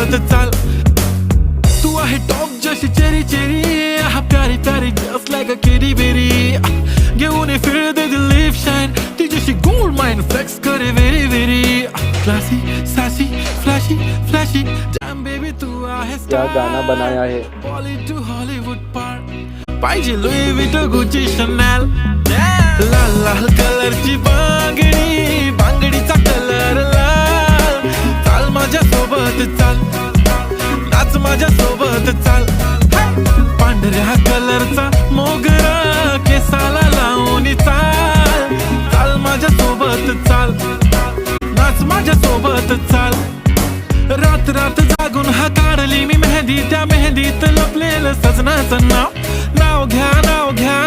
सोबत चाल. तू आहे टॉप जशी चेरी चेरी, प्यारी प्यारी just like a kitty berry. घेऊन ये फिर दे दिल लिप शाइन, तुझ्याशी गोल्ड माइन फ्लेक्स करे very very. Classy sassy flashy flashy jam baby तू आहे यह गाना बनाया है बॉलीवुड टू हॉलीवुड पार. पाहिजे लुई विटो गुची शनॅल. लाल लाल कलरची बांगडी, बांगडीचा कलर लाल. चाल माझ्या सोबत चाल, नाच माझ्या सोबत चाल. पांढऱ्या कलरचा मोगरा केसाला लावून चाल. चाल माझ्या सोबत चाल, नाच माझ्या सोबत चाल. रात रात जागून हा काढली मी मेहंदी, त्या मेहंदीत लपलेलं सजनाचं नाव. नाव घ्या नाव घ्या